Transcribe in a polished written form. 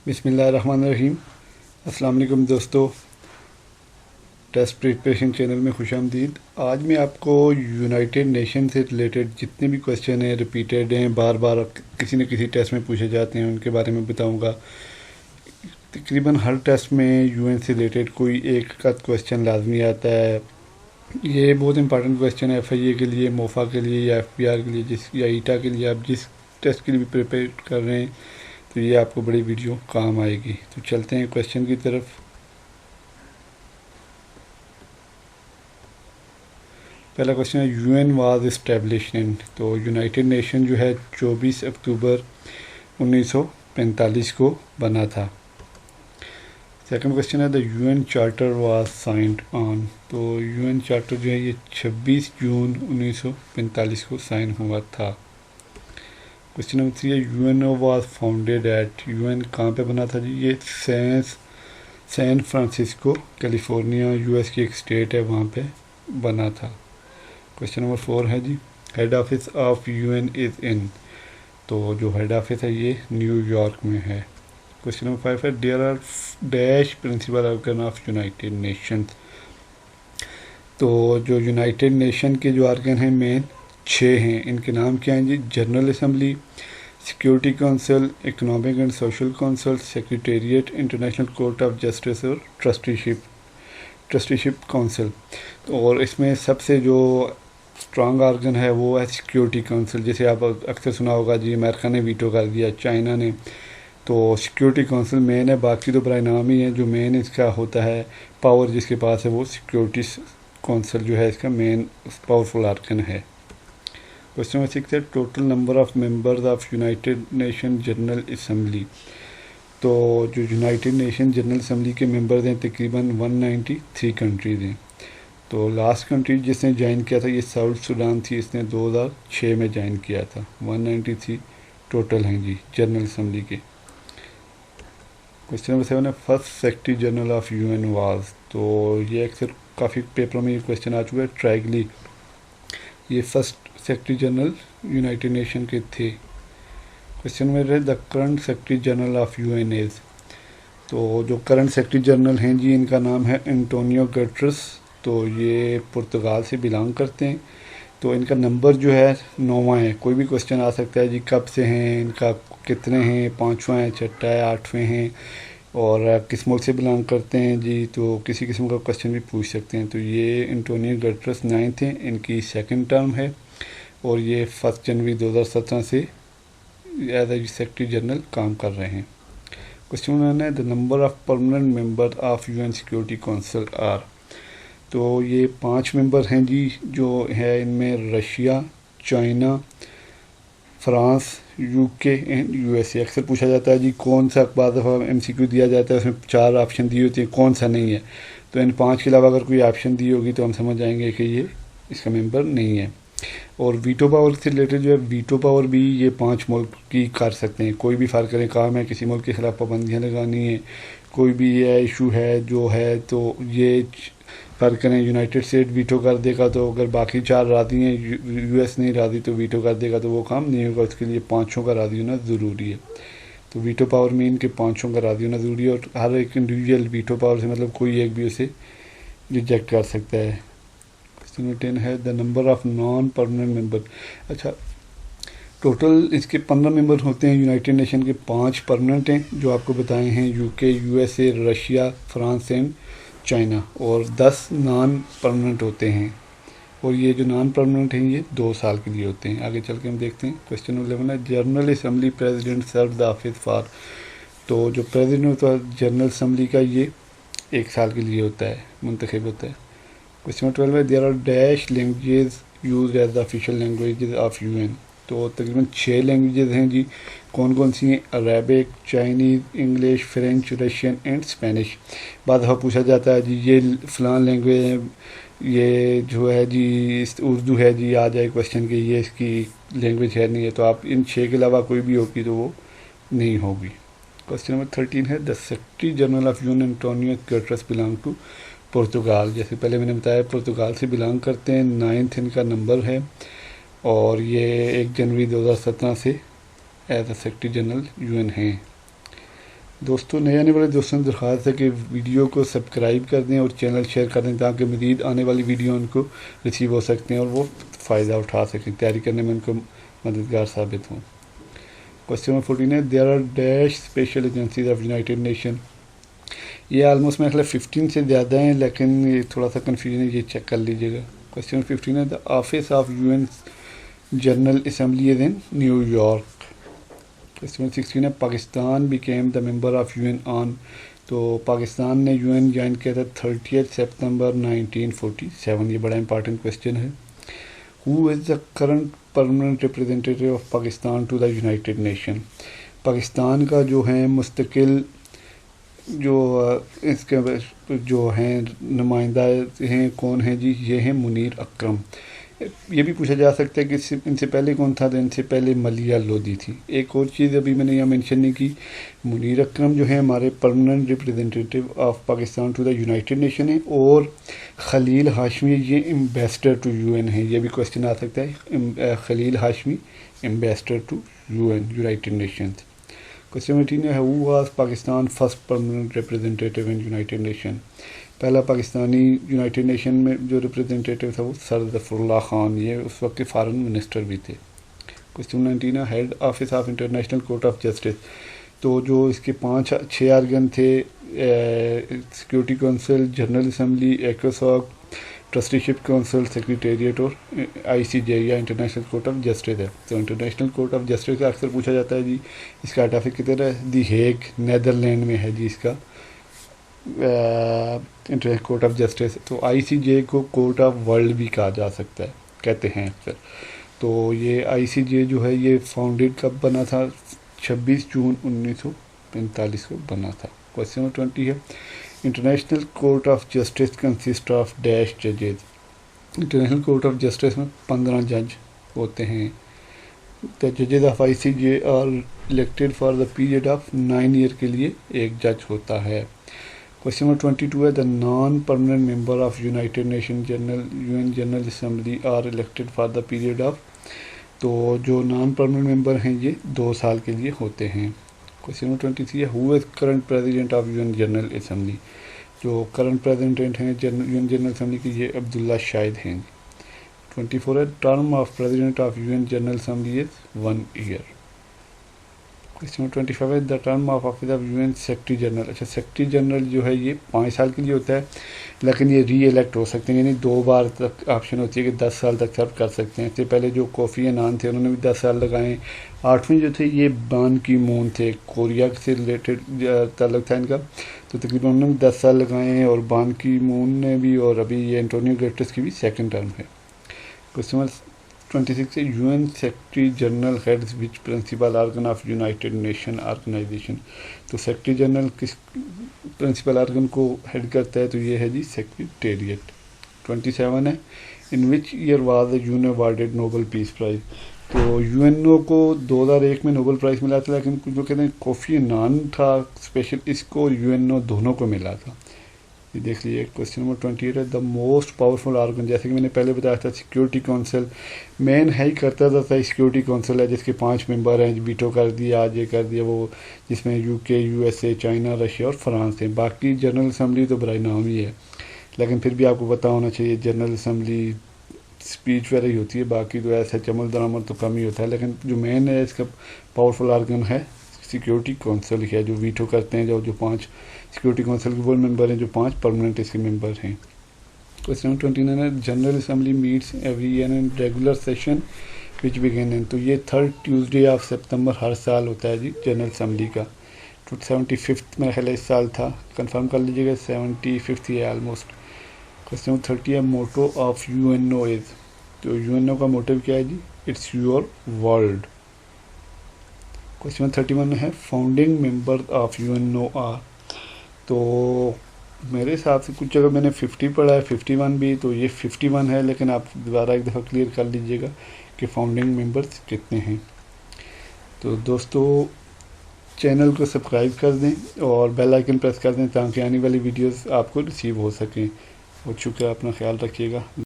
بسم اللہ الرحمن الرحیم۔ السلام علیکم دوستو، ٹیسٹ پریپریشن چینل میں خوش آمدید۔ آج میں آپ کو یونائٹڈ نیشن سے ریلیٹڈ جتنے بھی کویسچن ہیں، ریپیٹیڈ ہیں، بار بار کسی نہ کسی ٹیسٹ میں پوچھے جاتے ہیں، ان کے بارے میں بتاؤں گا۔ تقریباً ہر ٹیسٹ میں یو این سے ریلیٹڈ کوئی ایک کا کویسچن لازمی آتا ہے۔ یہ بہت امپارٹنٹ کویسچن ہے ایف آئی اے کے لیے، موفا کے لیے، یا ایف پی آر کے لیے، یا ایٹا کے لیے۔ آپ جس ٹیسٹ کے لیے بھی پریپیئر کر رہے ہیں تو یہ آپ کو بڑی ویڈیو کام آئے گی۔ تو چلتے ہیں کویسچن کی طرف۔ پہلا کویسچن ہے U N was established in, تو یونائٹڈ نیشن جو ہے 24 اکتوبر 1945 کو بنا تھا۔ سیکنڈ کویسچن ہے the U N charter was signed on, تو یو این چارٹر جو ہے یہ 26 جون 1945 کو سائن ہوا تھا۔ کویسچن نمبر 3 ہے U N O was founded at, U N کہاں پہ بنا تھا جی؟ یہ San Francisco California U S کی ایک اسٹیٹ ہے، وہاں پہ بنا تھا۔ کویسچن نمبر 4 ہے جی head office of U N is in, تو جو ہیڈ آفس ہے یہ نیو یارک میں ہے۔ کویسچن نمبر 5 ہے there are dash principal organ of United Nations, تو جو یونائٹڈ نیشن کے جو آرگن ہیں مین 6 ہیں، ان کے نام کیا ہیں جی؟ General assembly, security council, economic and social council, secretariat, international court of justice اور ٹرسٹی شپ کونسل۔ اور اس میں سب سے جو اسٹرانگ آرگن ہے وہ ہے سیکیورٹی کونسل، جیسے آپ اکثر سنا ہوگا جی امریکہ نے ویٹو کر دیا، چائنا نے، تو سیکیورٹی کونسل مین ہے، باقی تو برائے نام ہی ہے۔ جو مین اس کا ہوتا ہے پاور جس کے پاس ہے وہ سیکیورٹی کونسل جو ہے اس کا مین پاورفل آرگن ہے۔ کویسچن نمبر 6 ہے total number of members of United nation general assembly, تو جو یونائٹڈ نیشن جنرل اسمبلی کے ممبرز ہیں تقریباً 193 کنٹریز ہیں۔ تو لاسٹ کنٹری جس نے جوائن کیا تھا یہ ساؤتھ سوڈان تھی، اس نے 2006 میں جوائن کیا تھا۔ 193 ٹوٹل ہیں جی جنرل اسمبلی کے۔ کویسچن نمبر 7 ہے first secretary general of U N was, تو یہ اکثر کافی پیپروں میں یہ کویسچن آ چکا ہے، ٹریگلی یہ first secretary general United Nation کے تھے۔ کویسچن نمبر ہے the current secretary general of U N is, تو جو کرنٹ سیکرٹری جنرل ہیں جی ان کا نام ہے انٹونیو گٹرس، تو یہ پرتگال سے بلانگ کرتے ہیں۔ تو ان کا نمبر جو ہے 9واں ہے۔ کوئی بھی کویسچن آ سکتا ہے جی کب سے ہیں، ان کا کتنے ہیں، 5واں ہے، 6واں ہے، 8ویں ہیں، اور کس ملک سے بلانگ کرتے ہیں جی، تو کسی قسم کا کویسچن بھی پوچھ سکتے ہیں۔ تو یہ انٹونیو گٹرس 9th ہیں، ان کی سیکنڈ ٹرم ہے، اور یہ 1 جنوری 2017 سے ایز اے سیکرٹری جنرل کام کر رہے ہیں۔ کویسچن نمبر 9 ہے the number of permanent member of U N security council are, تو یہ 5 ممبر ہیں جی، جو ہے ان میں رشیا، چائنا، فرانس، یو کے اینڈ یو ایس اے۔ اکثر پوچھا جاتا ہے جی کون سا، بعض دفعہ ایم سی کیو دیا جاتا ہے اس میں 4 آپشن دی ہوتی ہیں، کون سا نہیں ہے، تو ان 5 کے علاوہ اگر کوئی آپشن دی ہوگی تو ہم سمجھ جائیں گے کہ یہ اس کا ممبر نہیں ہے۔ اور ویٹو پاور سے ریلیٹڈ جو ہے ویٹو پاور بھی یہ 5 ملک کی کر سکتے ہیں، کوئی بھی فرق کریں، کام ہے کسی ملک کے خلاف پابندیاں لگانی ہے، کوئی بھی یہ ایشو ہے جو ہے، تو یہ فرق کریں یونائٹڈ اسٹیٹ ویٹو کر دے گا، تو اگر باقی 4 راضی ہیں، یو ایس نہیں راضی تو ویٹو کر دے گا، تو وہ کام نہیں ہوگا، اس کے لیے 5 کا راضی ہونا ضروری ہے۔ تو ویٹو پاور مین کے 5 کا راضی ہونا ضروری ہے، اور ہر ایک انڈیویجول ویٹو پاور سے مطلب کوئی ایک بھی اسے ریجیکٹ کر سکتا ہے۔ کویسچن نمبر 10 ہے the number of non permanent member, اچھا ٹوٹل اس کے 15 ممبر ہوتے ہیں یونائٹڈ نیشن کے، 5 پرماننٹ ہیں جو آپ کو بتائے ہیں، یو کے، U S A, Russia, France and China, اور 10 نان پرماننٹ ہوتے ہیں، اور یہ جو نان پرماننٹ ہیں یہ 2 سال کے لیے ہوتے ہیں۔ آگے چل کے ہم دیکھتے ہیں۔ کویسچن نمبر 11 ہے general assembly president serve the office for, تو جو پریزیڈنٹ ہوتا ہے جنرل اسمبلی کا یہ 1 سال کے لیے ہوتا ہے، منتخب ہوتا ہے۔ کویسچن نمبر 12 ہے there are dash languages used as the official languages of U N, تو تقریباً 6 لینگویجز ہیں جی، کون کون سی ہیں؟ Arabic, Chinese, English, French, Russian and Spanish. بعد دفعہ پوچھا جاتا ہے جی یہ فلان لینگویج ہے، یہ جو ہے جی اردو ہے جی، آ جائے کویسچن کہ یہ اس کی لینگویج ہے نہیں ہے، تو آپ ان 6 کے علاوہ کوئی بھی ہوگی تو وہ نہیں ہوگی۔ کویسچن نمبر 13 ہے the secretary general of U N Antonio Guterres belong to Portugal, جیسے پہلے میں نے بتایا پرتگال سے بلانگ کرتے ہیں، 9th ان کا نمبر ہے، اور یہ 1 جنوری 2017 سے as a secretary general U N ہیں۔ دوستوں نئے آنے والے دوستوں سے درخواست ہے کہ ویڈیو کو سبسکرائب کر دیں اور چینل شیئر کر دیں تاکہ مزید آنے والی ویڈیو ان کو ریسیو ہو سکتے ہیں اور وہ فائدہ اٹھا سکیں، تیاری کرنے میں ان کو مددگار ثابت ہوں۔ کوشچن نمبر 14 ہے there are dash special agencies of United Nation. یہ آلموسٹ میرے خیال 15 سے زیادہ ہیں، لیکن یہ تھوڑا سا کنفیوژن ہے، یہ چیک کر لیجیے گا۔ کوشچن نمبر 15 ہے the office of UN general assembly is in new York. Question number 16 ہے Pakistan became the member of UN آن، تو پاکستان نے UN جوائن کیا تھا 30 سپتمبر 1947۔ یہ بڑا امپارٹنٹ کوشچن ہے۔ Who is the current permanent representative of Pakistan to the United Nation. Pakistan کا جو ہے مستقل جو اس کے جو ہیں نمائندہ ہیں کون ہیں جی، یہ ہیں منیر اکرم۔ یہ بھی پوچھا جا سکتا ہے کہ ان سے پہلے کون تھا، تو ان سے پہلے ملیہ لودھی تھی۔ ایک اور چیز ابھی میں نے یہاں مینشن نہیں کی، منیر اکرم جو ہیں ہمارے permanent representative of Pakistan to the United Nation ہیں، اور خلیل ہاشمی یہ ایمبیسڈر ٹو UN ہیں۔ یہ بھی کوشچن آ سکتا ہے، Khalil Hashmi ambassador to UN United Nations. Question number 18 ہے who was Pakistan first permanent representative in United Nation. پہلا پاکستانی یونائٹیڈ نیشن میں جو ریپرزینٹیٹیو تھا وہ سر ظفر اللہ خان، یہ اس وقت کے فارن منسٹر بھی تھے۔ کوشچن 19 ہے head office of international court of justice. تو جو اس کے 6 آرگن تھے، سیکورٹی کونسل، جنرل اسمبلی، ایکوساک، ٹرسٹی شپ کونسل، سیکریٹریٹ اور ICJ یا انٹرنیشنل کورٹ آف جسٹس ہے۔ تو انٹرنیشنل کورٹ آف جسٹس کا اکثر پوچھا جاتا ہے جی اس کا ہیڈ آفس کدھر ہے، دی ہیگ نیدرلینڈ میں ہے جی اس کا انٹرنیشنل کورٹ آف جسٹس۔ تو ICJ کو کورٹ آف ورلڈ بھی کہا جا سکتا ہے، کہتے ہیں اکثر۔ تو یہ ICJ جو ہے یہ فاؤنڈیڈ کب بنا تھا، 26 جون 1945 کو بنا تھا۔ کوشچن نمبر 20 ہے international court of justice consist of dash ججز۔ انٹرنیشنل کورٹ آف جسٹس میں 15 جج ہوتے ہیں۔ The judges of ICJ are elected for the period of 9 year کے لیے ایک جج ہوتا ہے۔ کوشچن نمبر 22 ہے the non permanent member of United Nation UN general assembly are elected for the period of, تو جو نان پرماننٹ ممبر ہیں یہ 2 سال کے لیے ہوتے ہیں۔ کوشچن نمبر 23 ہے who is current president of UN general assembly. جو کرنٹ پریزیڈنٹ ہیں UN جنرل اسمبلی کے یہ عبداللہ شاہد ہیں۔ 24 ہے term of president of UN general assembly is 1 year۔ Question number 25 ہے the term of office of UN secretary general. اچھا secretary general جو ہے یہ 5 سال کے لیے ہوتا ہے، لیکن یہ ری الیکٹ ہو سکتے ہیں، یعنی 2 بار تک آپشن ہوتی ہے کہ 10 سال تک سرو کر سکتے ہیں۔ اس سے پہلے جو کوفی عنان تھے انہوں نے بھی 10 سال لگائے۔ 8ویں جو تھے یہ بان کی مون تھے، کوریا سے ریلیٹڈ تعلق تھا ان کا، تو تقریباً انہوں نے بھی 10 سال لگائے ہیں، اور بان کی مون نے بھی، اور ابھی یہ انٹونیو گٹرس کی بھی 2nd ٹرم ہے۔ کوشچن نمبر 26 ہے UN secretary general heads which principal organ of United Nation organization. تو سیکرٹری جنرل کس پرنسپل آرگن کو ہیڈ کرتا ہے، تو یہ ہے جی سیکریٹریٹ۔ 27 ہے in which year was UN awarded Nobel peace prize. تو UNO کو 2001 میں نوبل پرائز ملا تھا، لیکن کچھ لوگ کہتے ہیں کوفی عنان تھا اسپیشل، اس کو UNO دونوں کو ملا تھا۔ یہ دیکھ لیجیے۔ کوشچن نمبر 28 ہے دا موسٹ پاورفل آرگن، جیسے کہ میں نے پہلے بتایا تھا سیکورٹی کونسل مین ہے ہی کرتا تھا، سیکورٹی کونسل ہے جس کے 5 ممبر ہیں، ویٹو کر دیا، آج یہ کر دیا وہ، جس میں UK USA چائنا رشیا اور فرانس ہیں۔ باقی جنرل اسمبلی تو برائے نام ہی ہے، لیکن پھر بھی آپ کو پتہ ہونا چاہیے جنرل اسمبلی اسپیچ وغیرہ ہی ہوتی ہے، باقی تو ایسا چمل درآمد تو کم ہی ہوتا ہے، لیکن جو مین ہے اس کا پاورفل آرگن ہے سیکورٹی کونسل ہے، جو ویٹو کرتے ہیں، جو 5 سیکورٹی کونسل کے وہ ممبر ہیں، جو 5 پرماننٹ اس کے ممبر ہیں۔ کوشچن نمبر 29 ہے general assembly meets every year in regular session which begin in, تو یہ 3rd ٹیوزڈے آف سپتمبر ہر سال ہوتا ہے جی جنرل اسمبلی کا۔ 75 میرا خیال ہے اس سال تھا، کنفرم کر لیجیے گا، 75 ہی ہے آلموسٹ۔ کوشچن نمبر 30 ہے موٹو آف UNO از، تو UNO کا موٹو کیا ہے جی، it's your world. Question number 31 ہے founding member of UNO are, تو میرے حساب سے کچھ جگہ میں نے 50 پڑھا ہے، 51 بھی، تو یہ 51 ہے، لیکن آپ دوبارہ ایک دفعہ کلیئر کر لیجئے گا کہ فاؤنڈنگ ممبرز کتنے ہیں۔ تو دوستو چینل کو سبسکرائب کر دیں اور بیل آئیکن پریس کر دیں تاکہ آنے والی ویڈیوز آپ کو ریسیو ہو سکیں۔ بہت شکریہ، اپنا خیال رکھیے گا۔